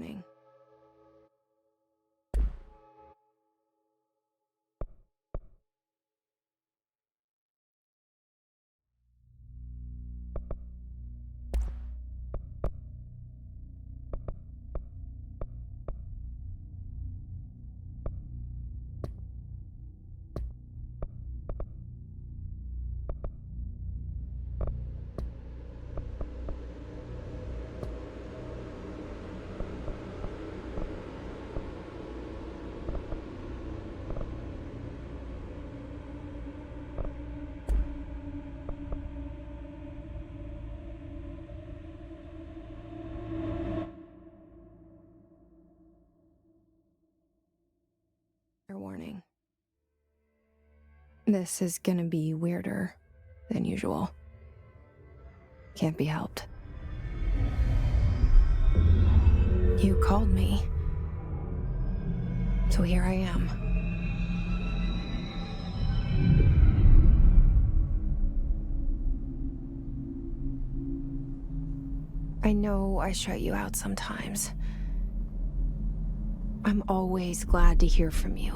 warning. Warning. This is gonna be weirder than usual. Can't be helped. You called me. So here I am. I know I shut you out sometimes. I'm always glad to hear from you.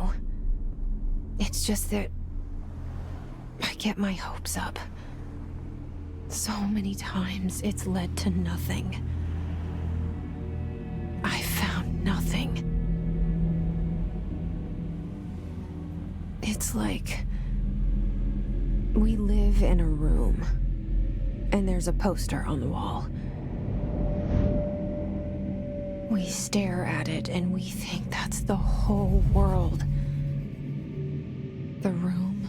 It's just that I get my hopes up. So many times it's led to nothing. I found nothing. It's like we live in a room, and there's a poster on the wall. We stare at it and we think that's the whole world. The room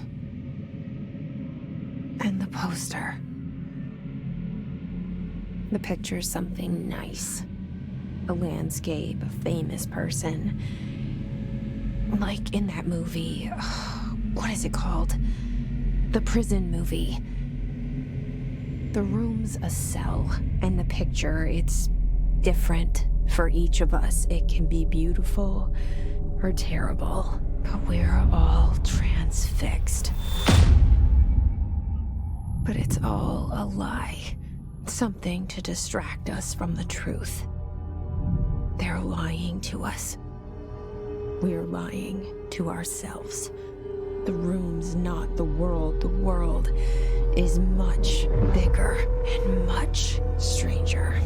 and the poster. The picture's something nice. A landscape, a famous person. Like in that movie, what is it called? The prison movie. The room's a cell, and the picture, it's different for each of us. It can be beautiful or terrible, but we're all transfixed. But it's all a lie. Something to distract us from the truth. They're lying to us. We're lying to ourselves. The room's not the world. The world is much bigger and much stranger.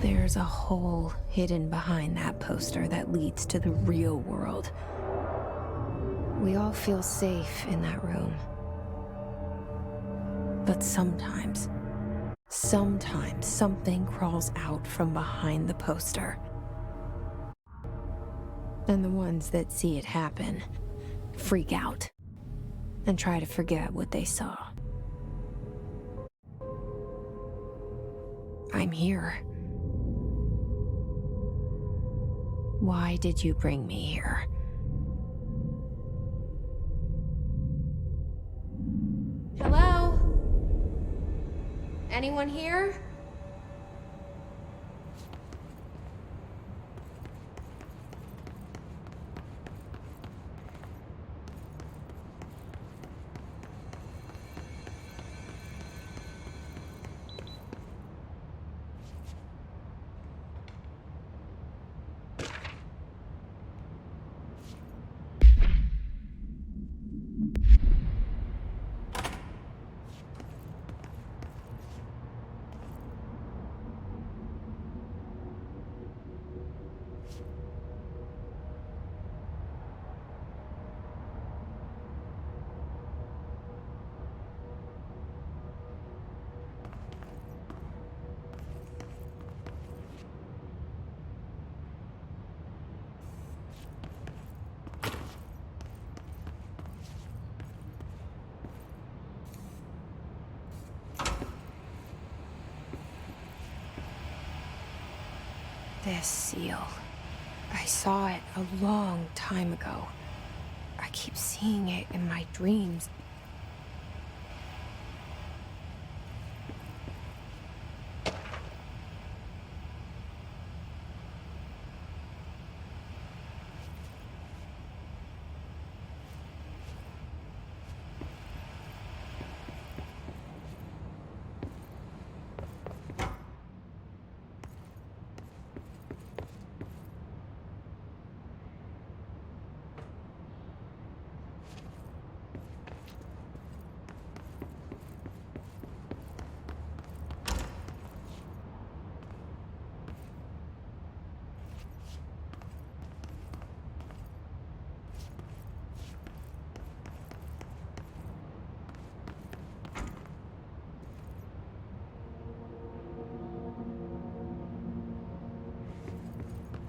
There's a hole hidden behind that poster that leads to the real world. We all feel safe in that room. But sometimes something crawls out from behind the poster. And the ones that see it happen freak out and try to forget what they saw. I'm here. Why did you bring me here? Hello? Anyone here? This seal. I saw it a long time ago. I keep seeing it in my dreams.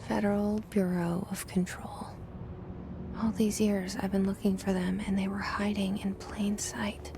Federal Bureau of Control. All these years I've been looking for them and they were hiding in plain sight.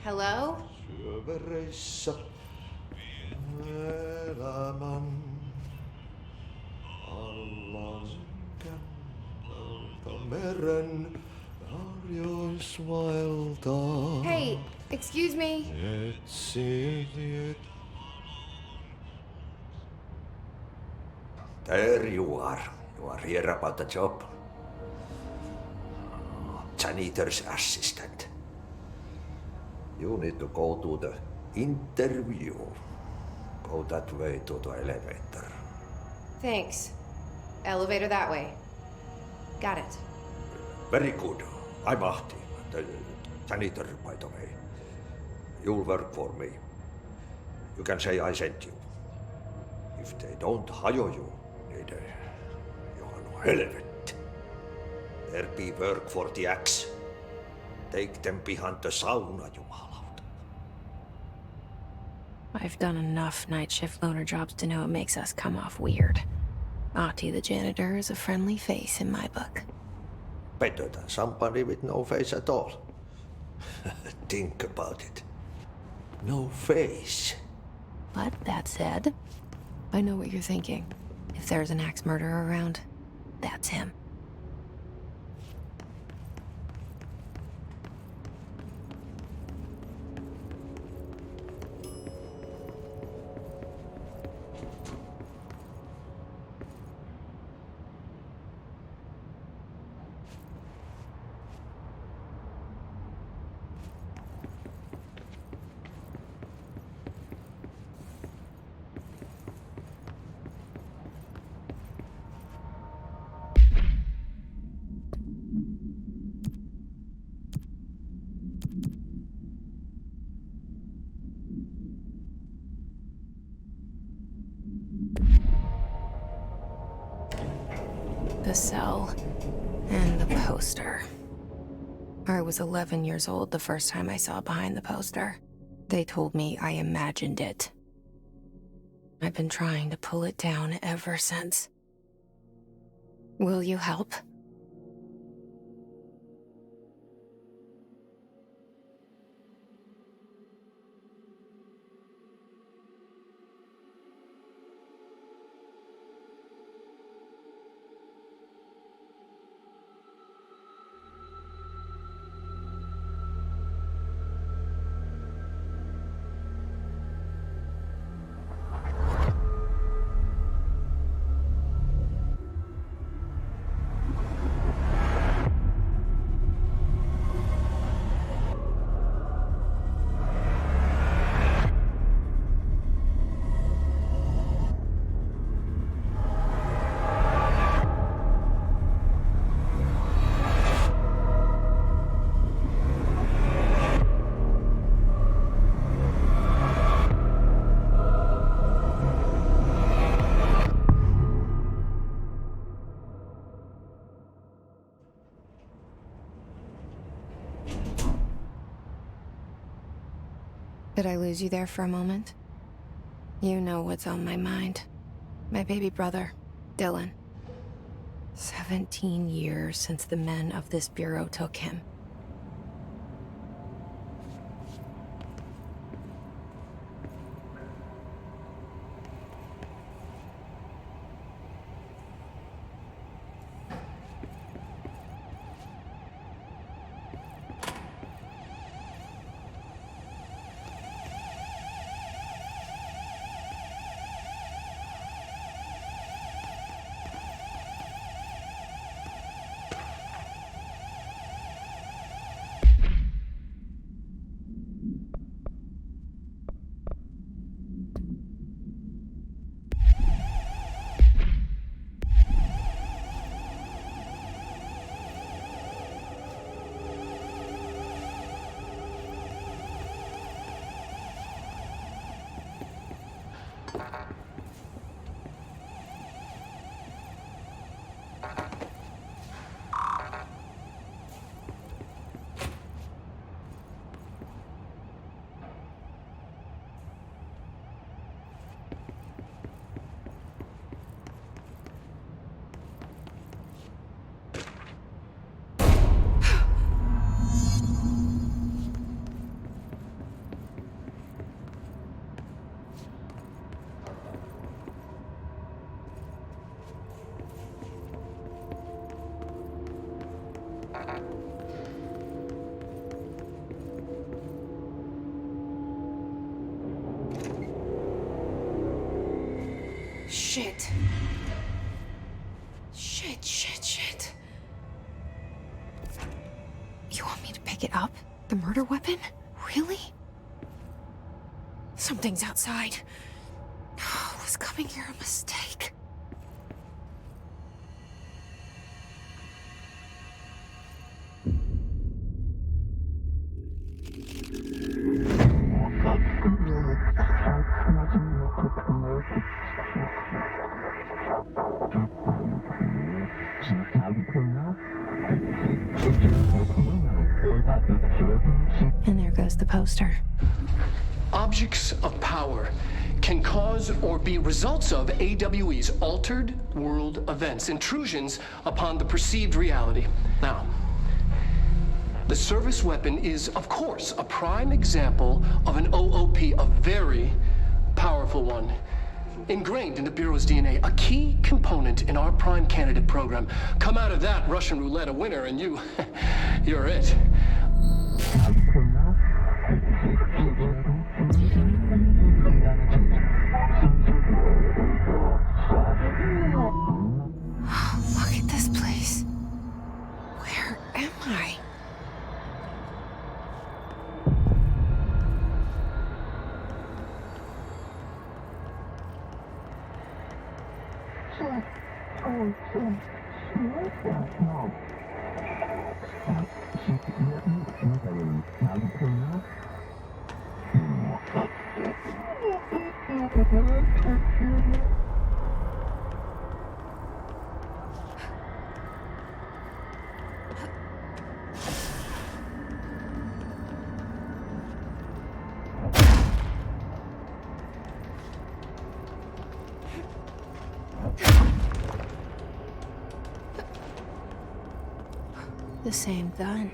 Hello? Syövereissä elämän alla synkän meren harjoisvaelta. Hey, excuse me. Etsinyt. There you are. You are here about the job. Janitor's assistant. You need to go to the interview. Go that way to the elevator. Thanks. Elevator that way. Got it. Very good. I'm Ahti, the janitor, by the way. You'll work for me. You can say I sent you. If they don't hire you, niin Johan helvet. There be work for the axe. Take them behind the sauna, jumalauta. I've done enough night shift loner jobs to know it makes us come off weird. Ahti the janitor is a friendly face in my book. Better than somebody with no face at all. Think about it. No face. But that said, I know what you're thinking. If there's an axe murderer around, that's him. The cell and the poster. I was 11 years old the first time I saw behind the poster. They told me I imagined it. I've been trying to pull it down ever since. Will you help? Did I lose you there for a moment? You know what's on my mind. My baby brother, Dylan. 17 years since the men of this bureau took him. Shit. Shit. You want me to pick it up? The murder weapon? Really? Something's outside. Was coming here a mistake? And there goes the poster. Objects of power can cause or be results of AWE's altered world events, intrusions upon the perceived reality. Now, the service weapon is, of course, a prime example of an OOP, a very powerful one. Ingrained in the Bureau's DNA, a key component in our prime candidate program. Come out of that Russian roulette a winner and you're it. Look at this place. Where am I? The same gun.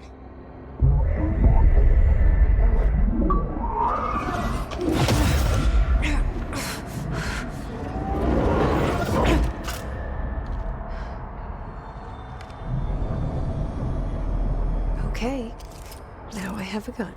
Okay, now I have a gun.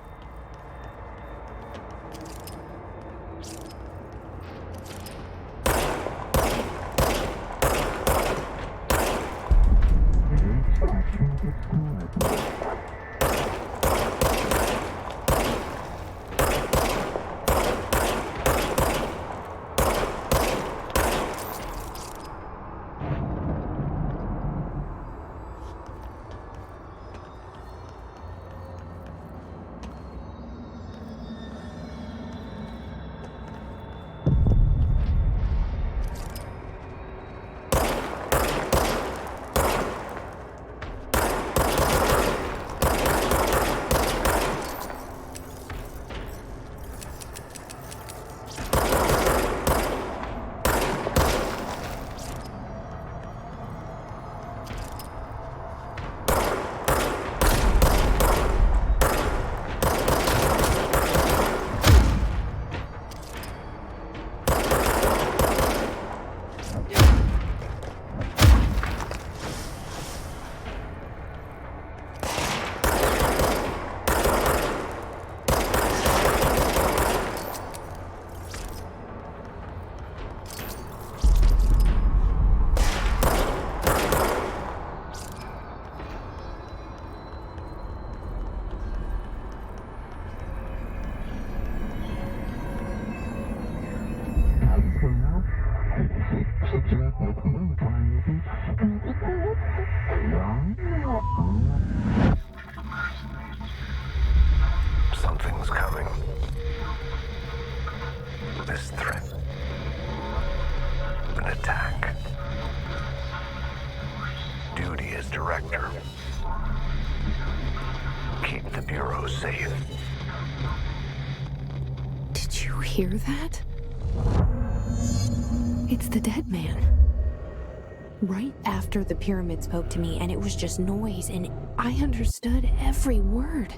this threat. An attack. Duty as director. Keep the Bureau safe. Did you hear that? It's the dead man. Right after the pyramid spoke to me, and it was just noise, and I understood every word.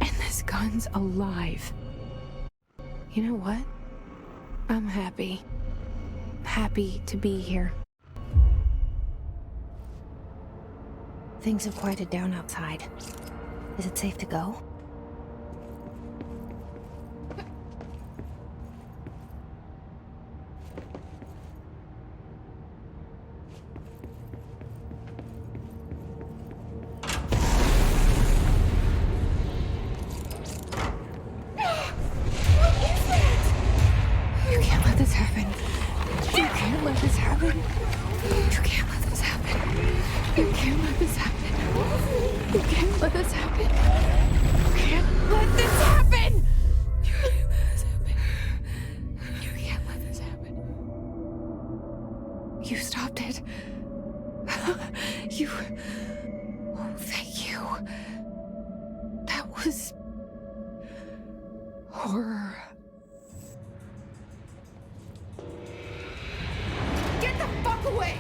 And this gun's alive. You know what? I'm happy. Happy to be here. Things have quieted down outside. Is it safe to go? You can't let this happen. You can't let this happen. You can't let this happen. You can't let this happen. You can't let this happen. You can't let this happen. You can't let this happen. You can't let this happen. You stopped it. You. Oh, thank you. That was horror. Get the fuck away!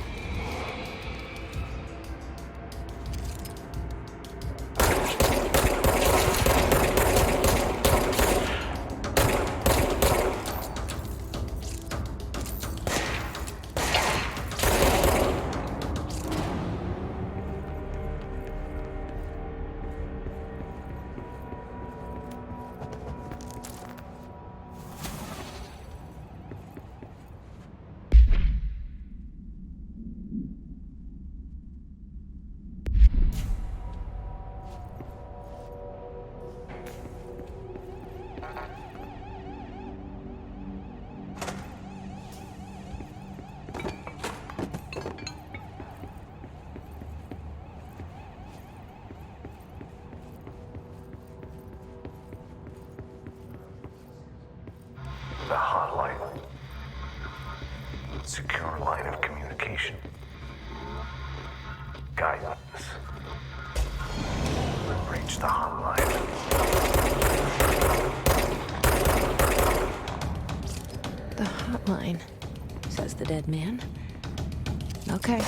The hotline. Secure line of communication. Guidance. Reach the hotline. The hotline, says the dead man. Okay.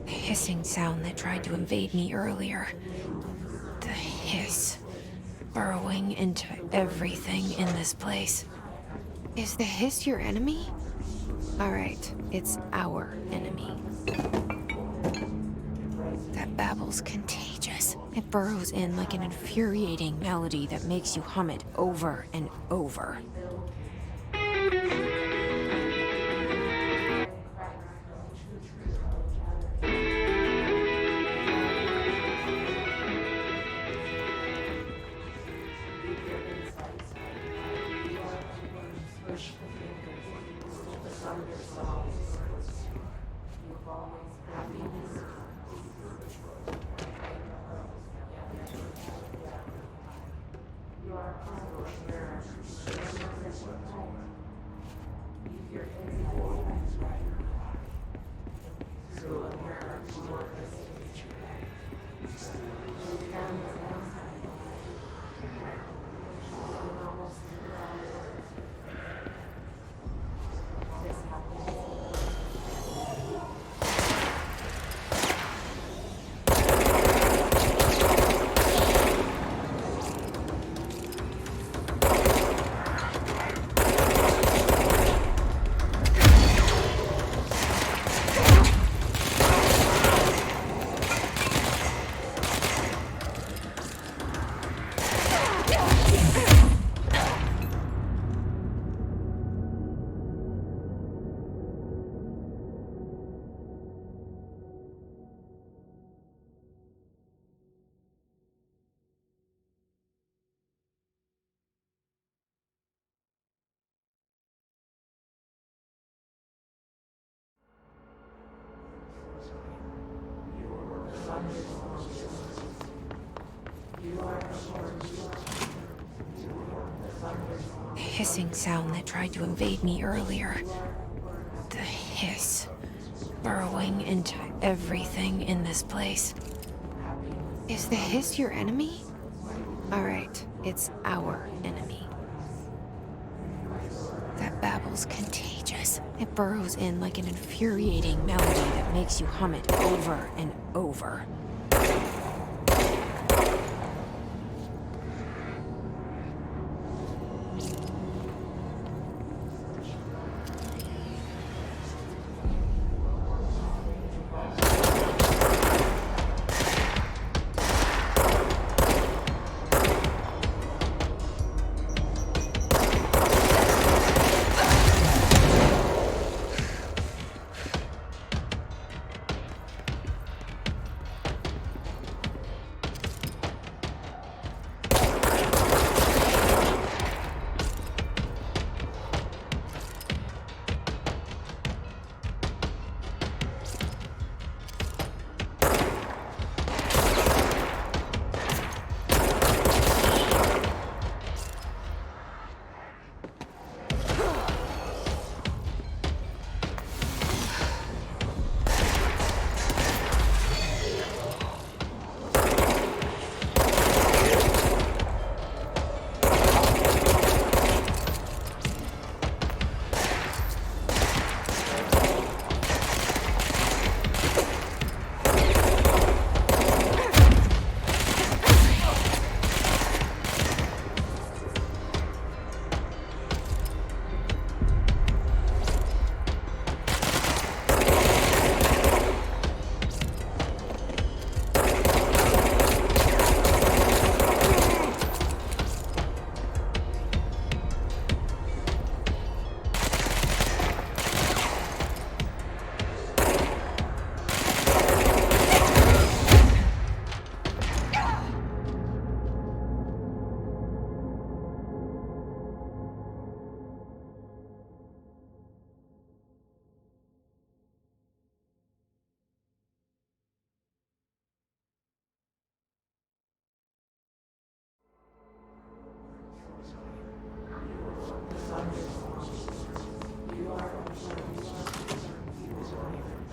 The hissing sound that tried to invade me earlier. The hiss. Burrowing into everything in this place. Is the hiss your enemy? Alright, it's our enemy. That babble's contagious. It burrows in like an infuriating melody that makes you hum it over and over. The hissing sound that tried to invade me earlier. The hiss. Burrowing into everything in this place. Is the hiss your enemy? Alright, it's our enemy. That babble's contagious. It burrows in like an infuriating melody that makes you hum it over and over.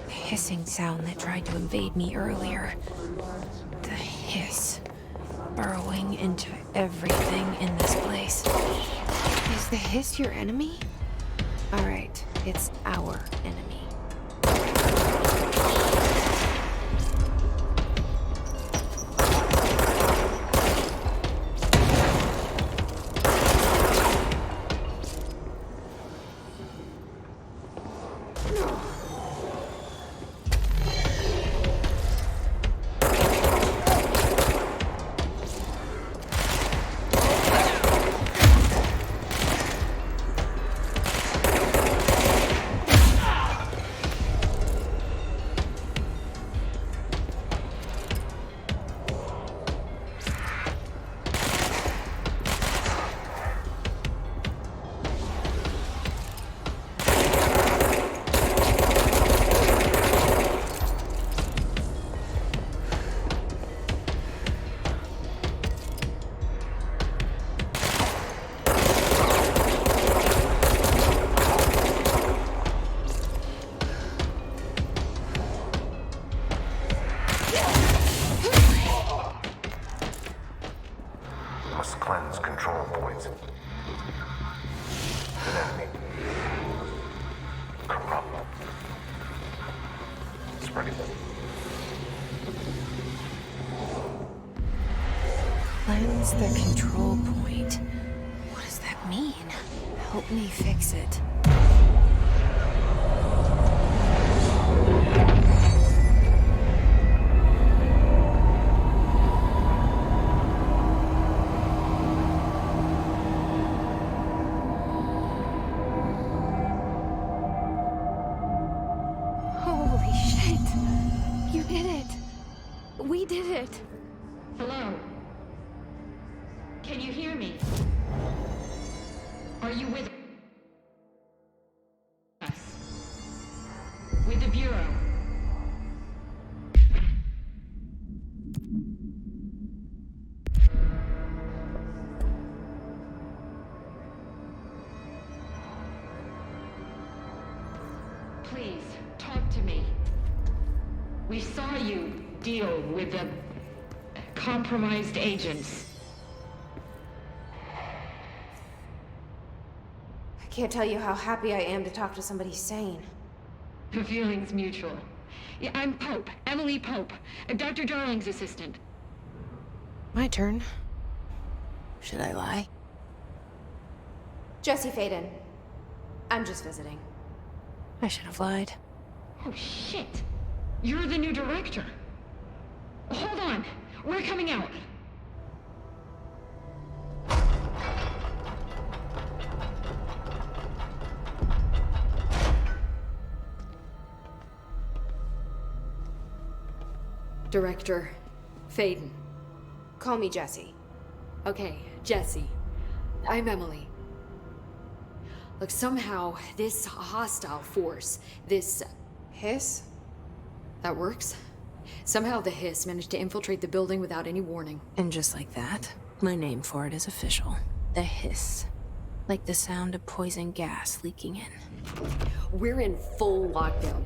Hissing sound that tried to invade me earlier. The hiss. Burrowing into everything in this place. Is the hiss your enemy? Alright, it's our enemy. Cleanse the control point. What does that mean? Help me fix it. Holy shit! You did it! We did it! Hello? Can you hear me? Are you with us? With the Bureau? Please, talk to me. We saw you deal with the compromised agents. I can't tell you how happy I am to talk to somebody sane. The feeling's mutual. Yeah, I'm Pope, Emily Pope, Dr. Darling's assistant. My turn. Should I lie? Jesse Faden. I'm just visiting. I should have lied. Oh, shit. You're the new director. Hold on. We're coming out. Director Faden. Call me Jesse. Okay, Jesse. I'm Emily. Look, somehow this hostile force, this... Hiss? that works? Somehow the Hiss managed to infiltrate the building without any warning. And just like that, my name for it is official. The Hiss. Like the sound of poison gas leaking in. We're in full lockdown.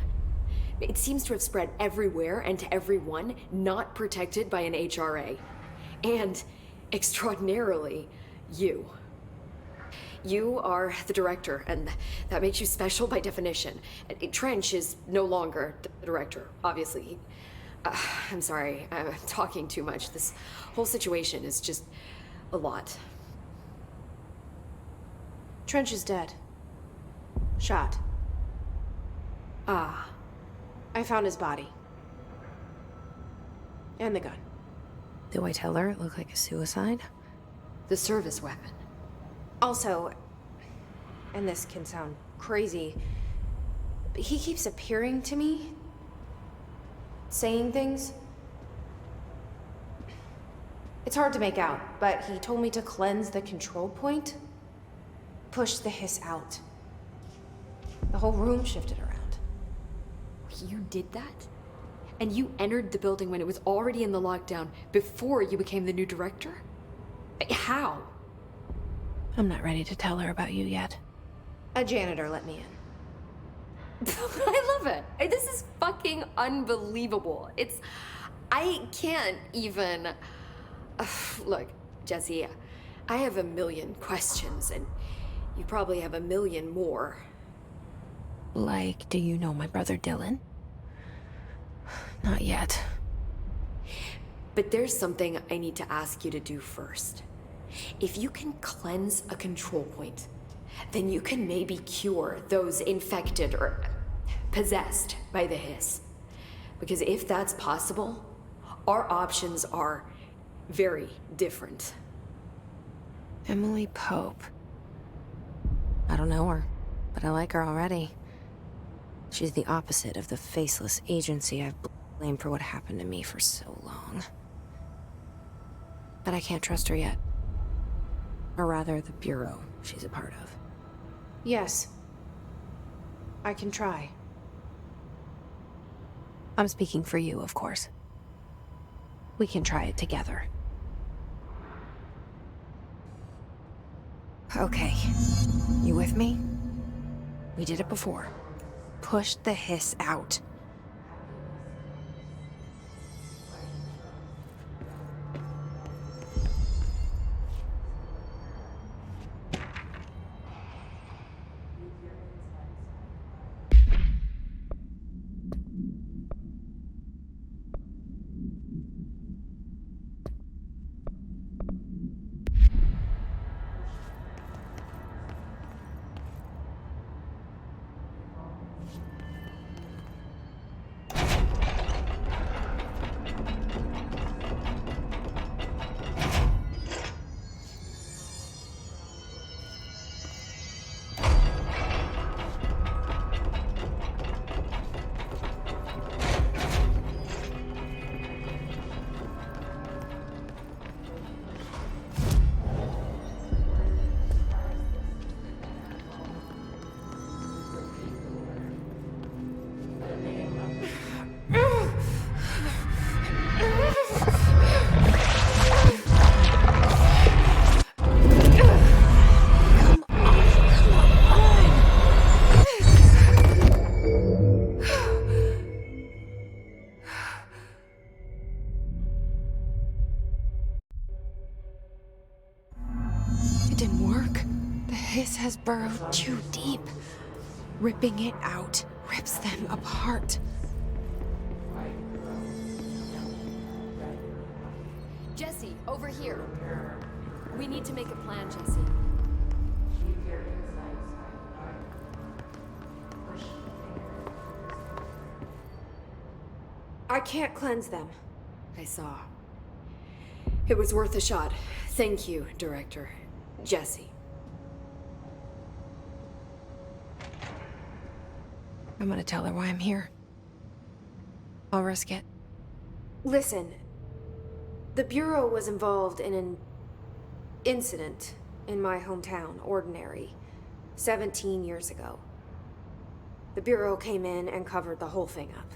It seems to have spread everywhere and to everyone not protected by an HRA. And, extraordinarily, you. You are the director, and that makes you special by definition. Trench is no longer the director, obviously. I'm sorry, I'm talking too much. This whole situation is just a lot. Trench is dead. Shot. Ah. I found his body. And the gun. Do I tell her it looked like a suicide? The service weapon. Also, and this can sound crazy, but he keeps appearing to me. Saying things. It's hard to make out, but he told me to cleanse the control point. Push the Hiss out. The whole room shifted around. You did that? And you entered the building when it was already in the lockdown before you became the new director? How? I'm not ready to tell her about you yet. A janitor let me in. I love it. This is fucking unbelievable. I can't even... Look, Jesse, I have a million questions, and you probably have a million more. Like, do you know my brother Dylan? Not yet. But there's something I need to ask you to do first. If you can cleanse a control point, then you can maybe cure those infected or possessed by the Hiss. Because if that's possible, our options are very different. Emily Pope. I don't know her, but I like her already. She's the opposite of the faceless agency I've blamed for what happened to me for so long. But I can't trust her yet. Or rather, the Bureau she's a part of. Yes. I can try. I'm speaking for you, of course. We can try it together. Okay. You with me? We did it before. Push the Hiss out. didn't work. The hiss has burrowed too deep. Ripping it out rips them apart. Jesse, over here. We need to make a plan, Jesse. I can't cleanse them. I saw. It was worth a shot. Thank you, Director. Jesse. I'm gonna tell her why I'm here. I'll risk it. Listen, the Bureau was involved in an incident in my hometown, Ordinary, 17 years ago. The Bureau came in and covered the whole thing up.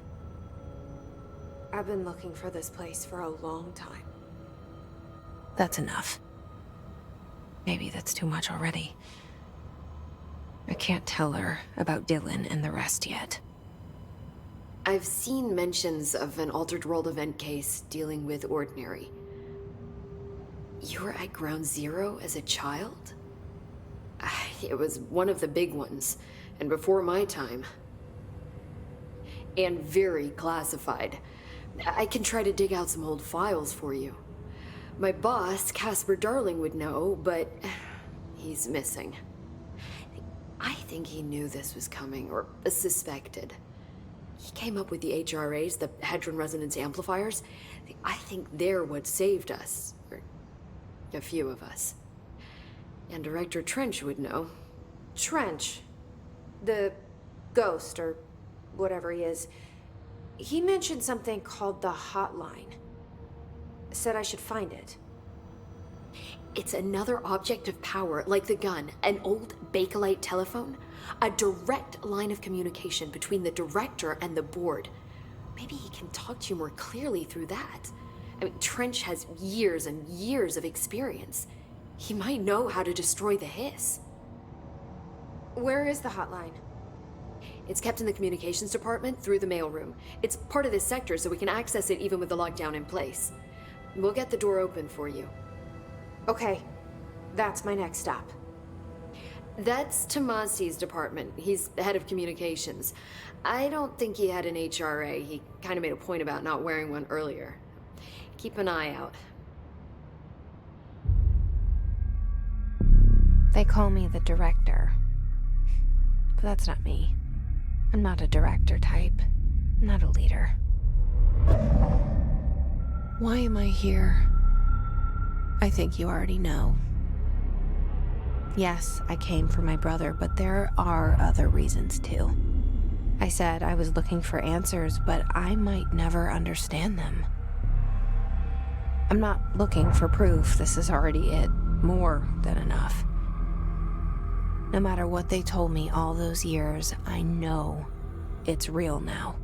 I've been looking for this place for a long time. That's enough. Maybe that's too much already. I can't tell her about Dylan and the rest yet. I've seen mentions of an Altered World event case dealing with Ordinary. You were at Ground Zero as a child? It was one of the big ones, and before my time. And very classified. I can try to dig out some old files for you. My boss, Casper Darling, would know, but he's missing. I think he knew this was coming, or suspected. He came up with the HRAs, the Hadron Resonance Amplifiers. I think they're what saved us. Or a few of us. And Director Trench would know. Trench, the ghost, or whatever he is, he mentioned something called the Hotline. Said I should find it. It's another object of power, like the gun, an old Bakelite telephone, a direct line of communication between the director and the board. Maybe he can talk to you more clearly through that. I mean, Trench has years and years of experience. He might know how to destroy the hiss. Where is the Hotline? It's kept in the communications department through the mailroom. It's part of this sector, so we can access it even with the lockdown in place. We'll get the door open for you. Okay, that's my next stop. That's Tomasi's department. He's the head of communications. I don't think he had an HRA. He kind of made a point about not wearing one earlier. Keep an eye out. They call me the director. But that's not me. I'm not a director type. I'm not a leader. Why am I here? I think you already know. Yes, I came for my brother, but there are other reasons too. I said I was looking for answers, but I might never understand them. I'm not looking for proof. This is already it. More than enough. No matter what they told me all those years, I know it's real now.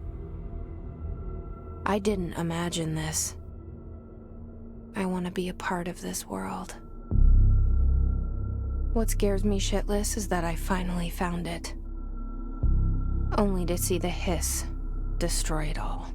I didn't imagine this. I want to be a part of this world. What scares me shitless is that I finally found it. Only to see the hiss destroy it all.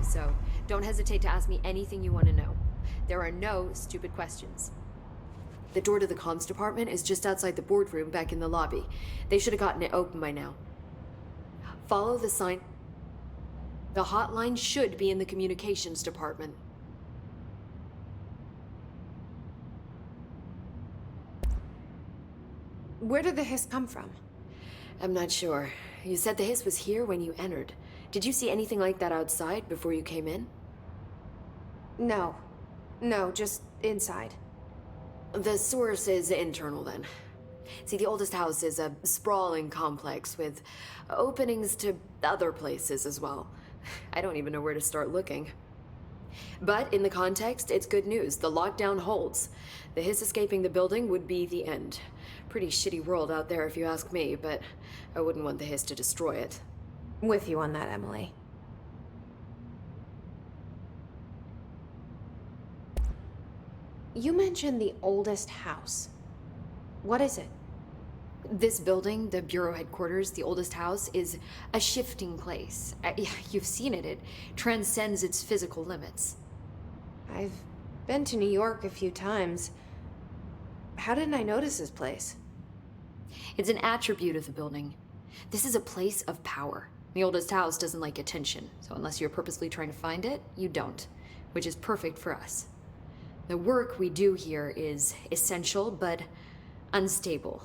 So don't hesitate to ask me anything you want to know. There are no stupid questions. The door to the comms department is just outside the boardroom back in the lobby. They should have gotten it open by now. Follow the sign. The hotline should be in the communications department. Where did the hiss come from? I'm not sure. You said the hiss was here when you entered. Did you see anything like that outside before you came in? No. No, just inside. The source is internal then. See, the oldest house is a sprawling complex with openings to other places as well. I don't even know where to start looking. But in the context, it's good news. The lockdown holds. The Hiss escaping the building would be the end. Pretty shitty world out there if you ask me, but I wouldn't want the Hiss to destroy it. With you on that, Emily. You mentioned the oldest house. What is it? This building, the Bureau headquarters, the oldest house, is a shifting place. You've seen it. It transcends its physical limits. I've been to New York a few times. How didn't I notice this place? It's an attribute of the building. This is a place of power. The oldest house doesn't like attention, so unless you're purposely trying to find it, you don't, which is perfect for us. The work we do here is essential, but unstable.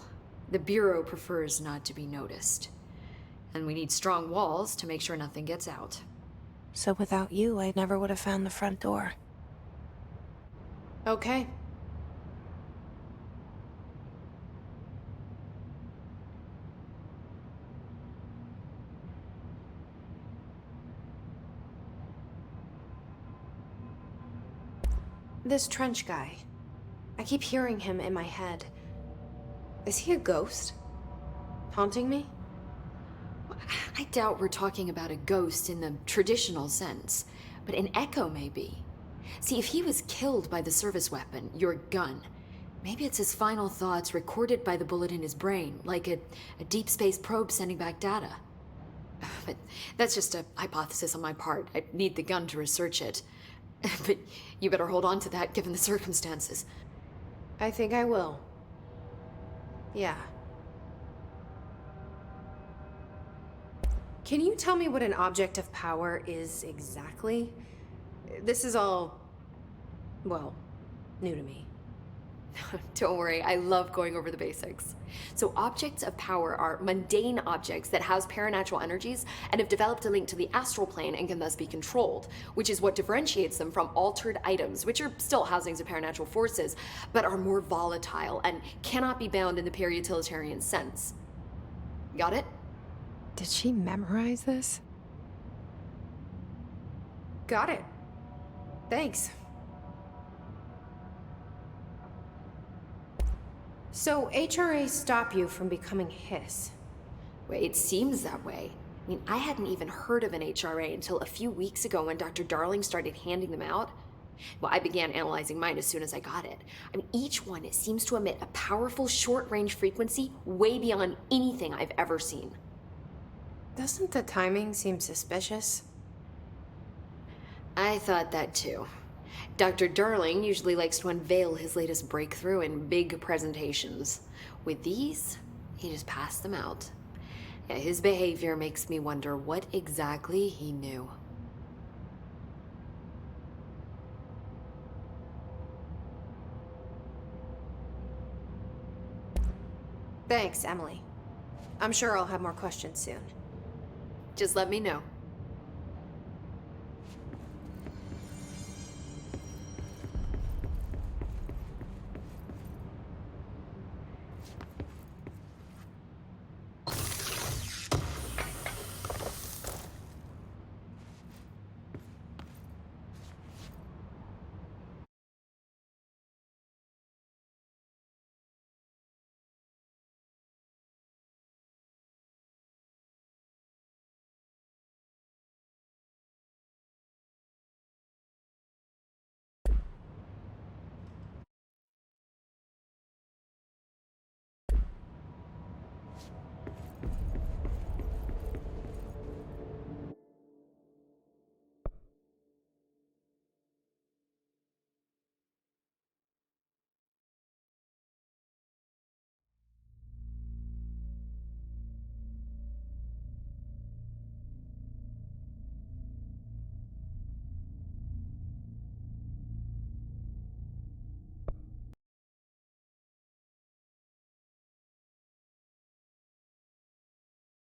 The Bureau prefers not to be noticed. And we need strong walls to make sure nothing gets out. So without you, I never would have found the front door. Okay. This Trench guy. I keep hearing him in my head. Is he a ghost? Haunting me? I doubt we're talking about a ghost in the traditional sense, but an echo maybe. See, if he was killed by the service weapon, your gun, maybe it's his final thoughts recorded by the bullet in his brain, like a deep space probe sending back data. But that's just a hypothesis on my part. I need the gun to research it. But you better hold on to that given the circumstances. I think I will. Yeah. Can you tell me what an object of power is exactly? This is all, well, new to me. Don't worry, I love going over the basics. So objects of power are mundane objects that house paranatural energies and have developed a link to the astral plane and can thus be controlled, which is what differentiates them from altered items, which are still housings of paranatural forces, but are more volatile and cannot be bound in the peri-utilitarian sense. Got it? Did she memorize this? Got it. Thanks. So HRA stop you from becoming Hiss? Well, it seems that way. I mean, I hadn't even heard of an HRA until a few weeks ago when Dr. Darling started handing them out. Well, I began analyzing mine as soon as I got it. I mean, each one seems to emit a powerful short-range frequency way beyond anything I've ever seen. Doesn't the timing seem suspicious? I thought that too. Dr. Darling usually likes to unveil his latest breakthrough in big presentations. With these, he just passed them out. Yeah, his behavior makes me wonder what exactly he knew. Thanks, Emily. I'm sure I'll have more questions soon. Just let me know.